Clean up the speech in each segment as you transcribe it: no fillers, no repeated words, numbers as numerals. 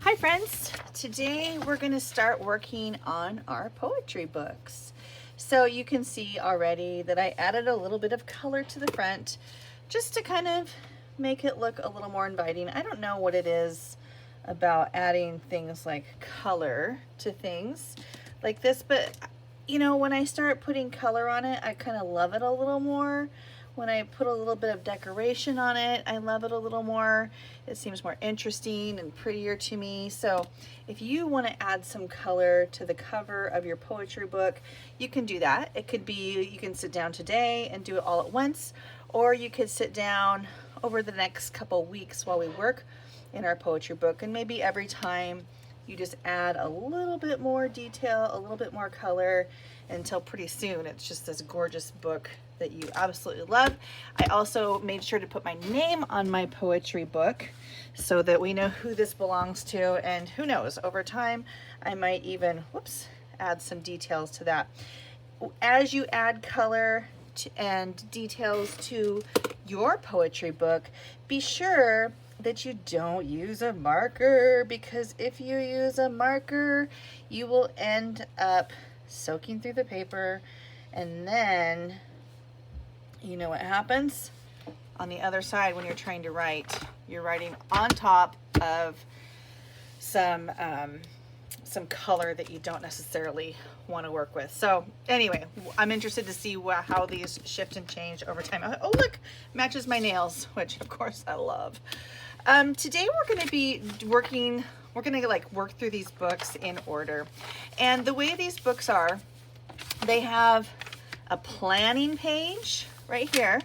Hi friends, today we're going to start working on our poetry books. So you can see already that I added a little bit of color to the front just to kind of make it look a little more inviting. I don't know what it is about adding things like color to things like this, but you know, when I start putting color on it, I kind of love it a little more. When I put a little bit of decoration on it, I love it a little more. It seems more interesting and prettier to me. So if you want to add some color to the cover of your poetry book, you can do that. It could be, you can sit down today and do it all at once, or you could sit down over the next couple weeks while we work in our poetry book, and maybe every time you just add a little bit more detail, a little bit more color, until pretty soon it's just this gorgeous book that you absolutely love. I also made sure to put my name on my poetry book so that we know who this belongs to, and who knows, over time I might even, add some details to that. As you add color and details to your poetry book, be sure that you don't use a marker, because if you use a marker, you will end up soaking through the paper, and then you know what happens on the other side when you're trying to write. You're writing on top of some color that you don't necessarily want to work with. So anyway, I'm interested to see how these shift and change over time. Oh look, matches my nails, which of course I love. Today we're going to be work through these books in order. And the way these books are, they have a planning page right here,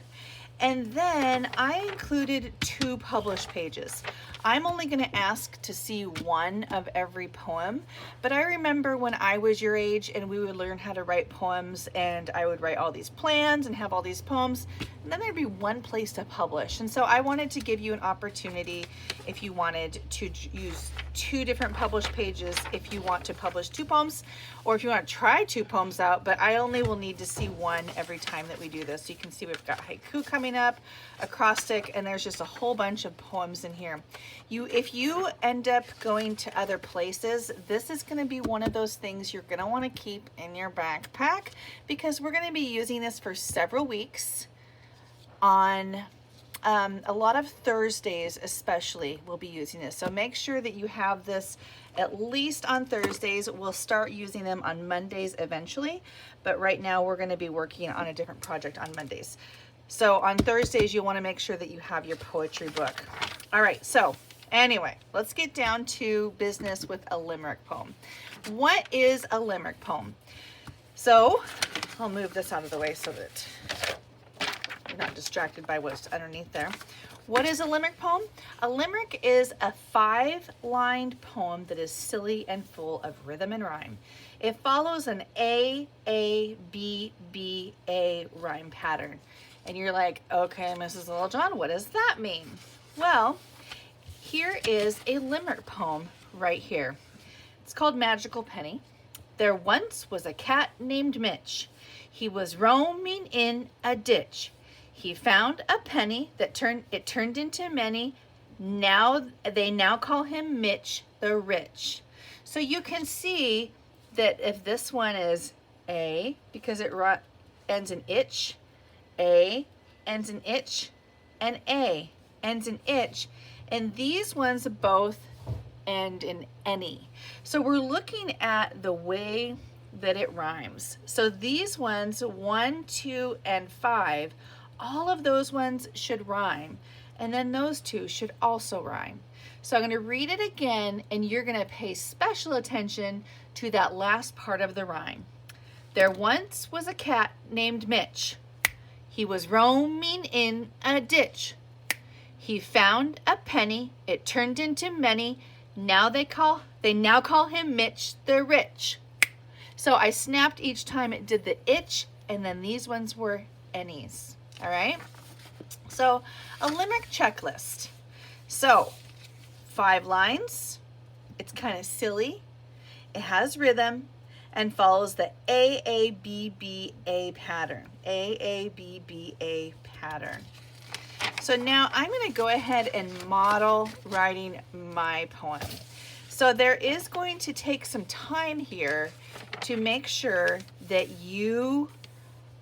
and then I included 2 published pages. I'm only going to ask to see one of every poem, but I remember when I was your age and we would learn how to write poems, and I would write all these plans and have all these poems, and then there'd be one place to publish. And so I wanted to give you an opportunity, if you wanted to use 2 different published pages, if you want to publish 2 poems, or if you want to try 2 poems out, but I only will need to see one every time that we do this. So you can see we've got haiku coming up, acrostic, and there's just a whole bunch of poems in here. If you end up going to other places, this is going to be one of those things you're going to want to keep in your backpack, because we're going to be using this for several weeks. On a lot of Thursdays especially, we'll be using this. So make sure that you have this at least on Thursdays. We'll start using them on Mondays eventually, but right now we're going to be working on a different project on Mondays. So on Thursdays, you'll want to make sure that you have your poetry book. All right, so anyway, let's get down to business with a limerick poem. What is a limerick poem? So I'll move this out of the way so that you're not distracted by what's underneath there. What is a limerick poem? A limerick is a 5-lined poem that is silly and full of rhythm and rhyme. It follows an A, B, B, A rhyme pattern. And you're like, okay, Mrs. Littlejohn, what does that mean? Well, here is a limerick poem right here. It's called Magical Penny. There once was a cat named Mitch. He was roaming in a ditch. He found a penny that turned into many. They now call him Mitch the Rich. So you can see that if this one is A, because it ends in itch, A ends in itch, and A ends in itch, and these ones both end in any. So we're looking at the way that it rhymes. So these ones, 1, 2, and 5, all of those ones should rhyme, and then those 2 should also rhyme. So I'm going to read it again, and you're going to pay special attention to that last part of the rhyme. There once was a cat named Mitch. He was roaming in a ditch. He found a penny, it turned into many. Now they now call him Mitch the Rich. So I snapped each time it did the itch, and then these ones were any's. All right, so a limerick checklist. So 5 lines, it's kind of silly, it has rhythm, and follows the AABBA pattern. AABBA pattern. So now I'm going to go ahead and model writing my poem. So there is going to take some time here to make sure that you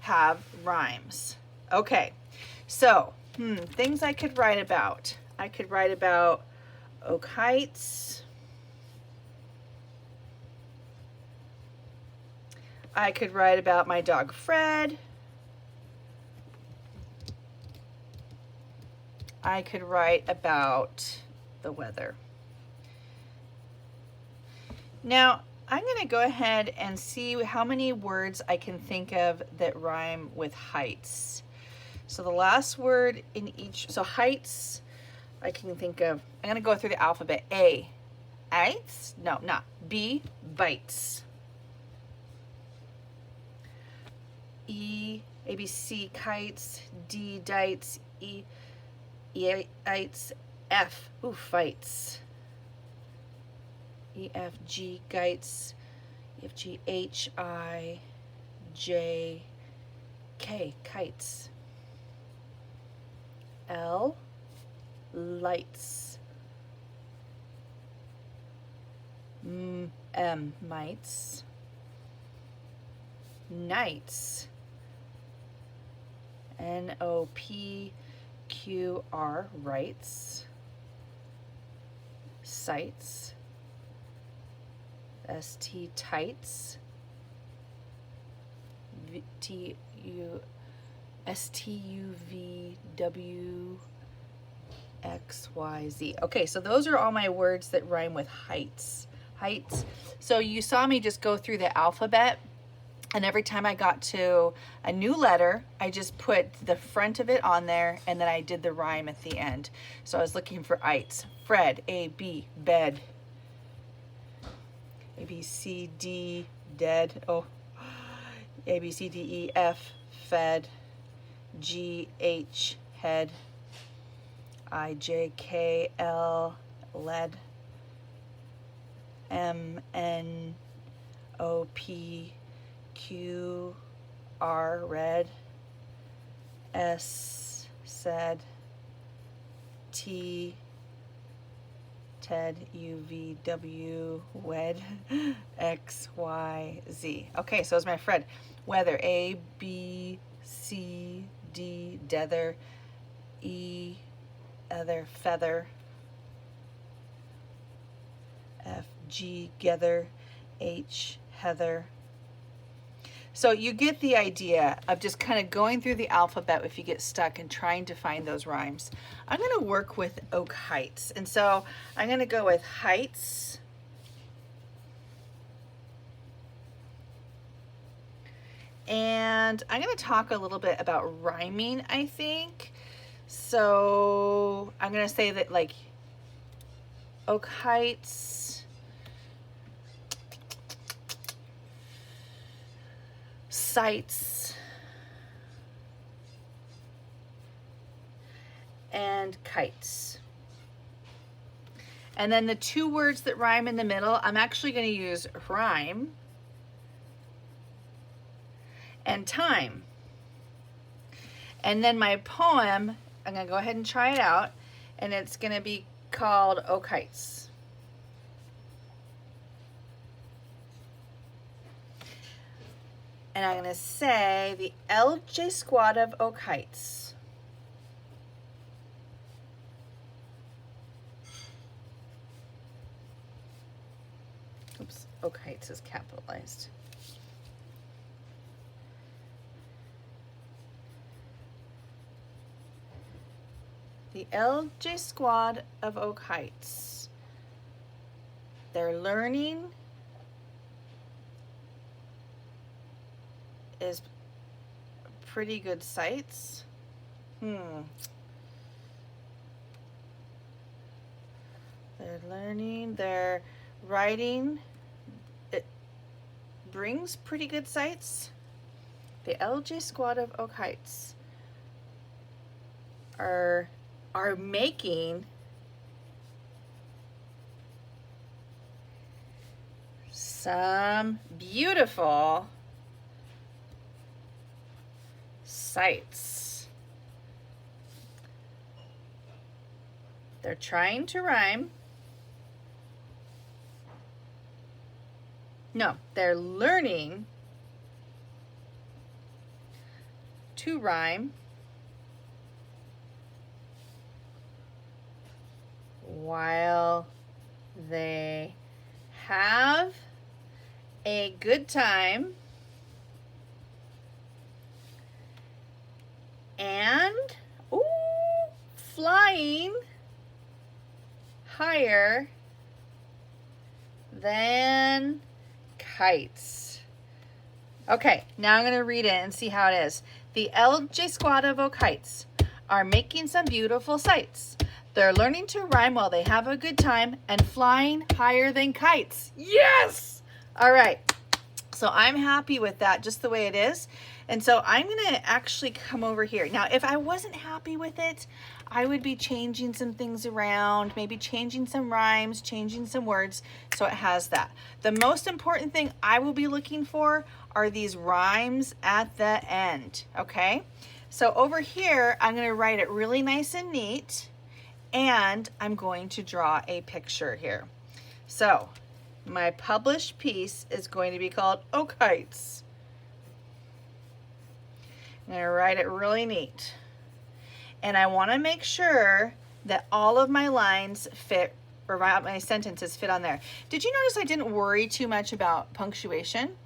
have rhymes. Okay, so things I could write about. I could write about Oak Heights. I could write about my dog Fred. I could write about the weather. Now, I'm going to go ahead and see how many words I can think of that rhyme with heights. So the last word in each, so heights, I can think of, I'm going to go through the alphabet. A, eights, no, not. B, bites. E, A, B, C, kites. D, dites. E, eights. F, ooh, fights. E, F, G, gites. E, F, G, H, I, J, K, kites. L, lights. M, mites. Nights. N, O, P, Q, R, rights. Sights. S, T, tights. V, T, U, S, T, U, V, W, X, Y, Z. Okay, so those are all my words that rhyme with heights. Heights. So you saw me just go through the alphabet, and every time I got to a new letter, I just put the front of it on there, and then I did the rhyme at the end. So I was looking for ites. Fred, A, B, bed. A, B, C, D, dead. Oh, A, B, C, D, E, F, fed. G, H, head. I, J, K, L, lead. M, N, O, P, Q, R, red. S, said. T, Ted, U, V, W, wed. X, Y, Z. Okay, so it's my Fred. Weather, A, B, C, D, dether. E, other, feather. F, G, gether. H, heather. So you get the idea of just kind of going through the alphabet if you get stuck and trying to find those rhymes. I'm going to work with Oak Heights. And so I'm going to go with heights. And I'm going to talk a little bit about rhyming, I think. So I'm going to say that, like, Oak Heights, sights, and kites. And then the two words that rhyme in the middle, I'm actually going to use rhyme and time. And then my poem, I'm going to go ahead and try it out, and it's going to be called Oak Heights. And I'm going to say the LJ Squad of Oak Heights. Oops, Oak Heights is capitalized. The LJ Squad of Oak Heights. Their learning is pretty good sights. Their learning, their writing, it brings pretty good sights. The LJ Squad of Oak Heights are making some beautiful sights. They're trying to rhyme. No, they're learning to rhyme while they have a good time and flying higher than kites. Okay, now I'm going to read it and see how it is. The LJ squad of Okites are making some beautiful sights. They're learning to rhyme while they have a good time and flying higher than kites. Yes! All right. So I'm happy with that just the way it is. And so I'm going to actually come over here. Now, if I wasn't happy with it, I would be changing some things around, maybe changing some rhymes, changing some words, so it has that. The most important thing I will be looking for are these rhymes at the end, okay? So over here, I'm going to write it really nice and neat, and I'm going to draw a picture here. So my published piece is going to be called Okites. I'm going to write it really neat. And I want to make sure that all of my lines fit, or my sentences fit on there. Did you notice I didn't worry too much about punctuation?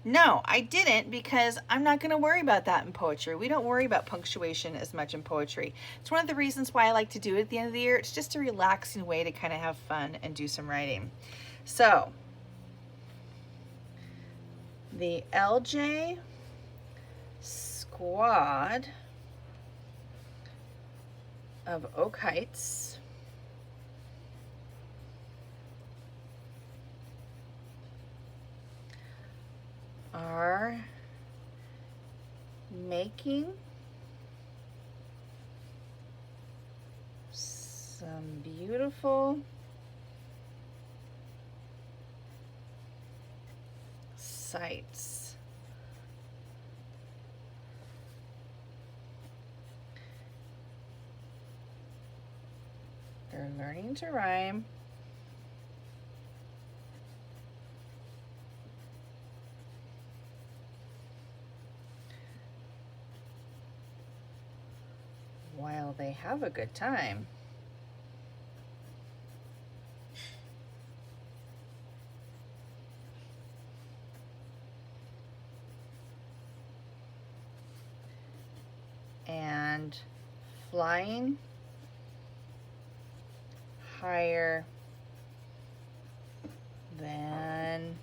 No, I didn't, because I'm not going to worry about that in poetry. We don't worry about punctuation as much in poetry. It's one of the reasons why I like to do it at the end of the year. It's just a relaxing way to kind of have fun and do some writing. So, the LJ squad of Okites are making some beautiful sights. They're learning to rhyme while they have a good time. And flying higher than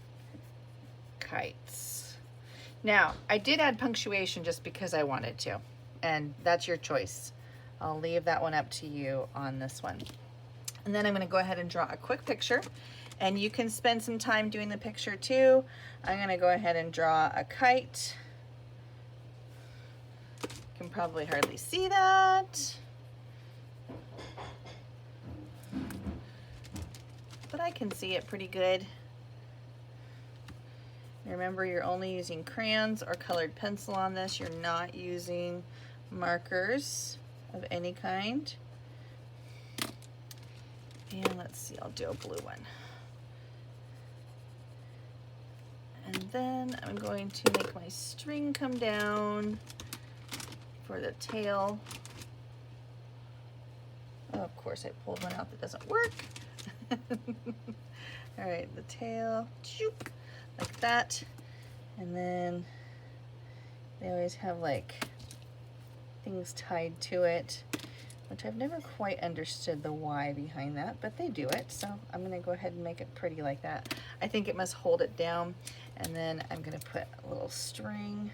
kites. Now, I did add punctuation just because I wanted to, and that's your choice. I'll leave that one up to you on this one. And then I'm going to go ahead and draw a quick picture, and you can spend some time doing the picture too. I'm going to go ahead and draw a kite. You can probably hardly see that, but I can see it pretty good. Remember, you're only using crayons or colored pencil on this. You're not using markers of any kind. And let's see, I'll do a blue one. And then I'm going to make my string come down for the tail. Oh, of course, I pulled one out that doesn't work. All right, the tail, like that. And then they always have like things tied to it, which I've never quite understood the why behind that, but they do it. So I'm gonna go ahead and make it pretty like that. I think it must hold it down. And then I'm gonna put a little string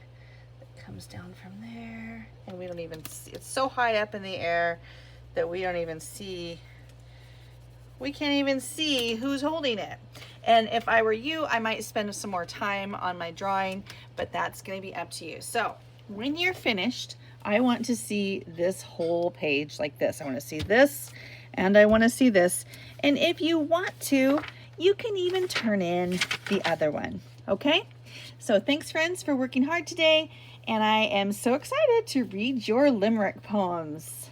that comes down from there. And we don't even see, it's so high up in the air that we don't even see, we can't even see who's holding it. And if I were you, I might spend some more time on my drawing, but that's gonna be up to you. So when you're finished, I want to see this whole page like this. I want to see this, and I want to see this. And if you want to, you can even turn in the other one, okay? So thanks, friends, for working hard today, and I am so excited to read your Limerick poems.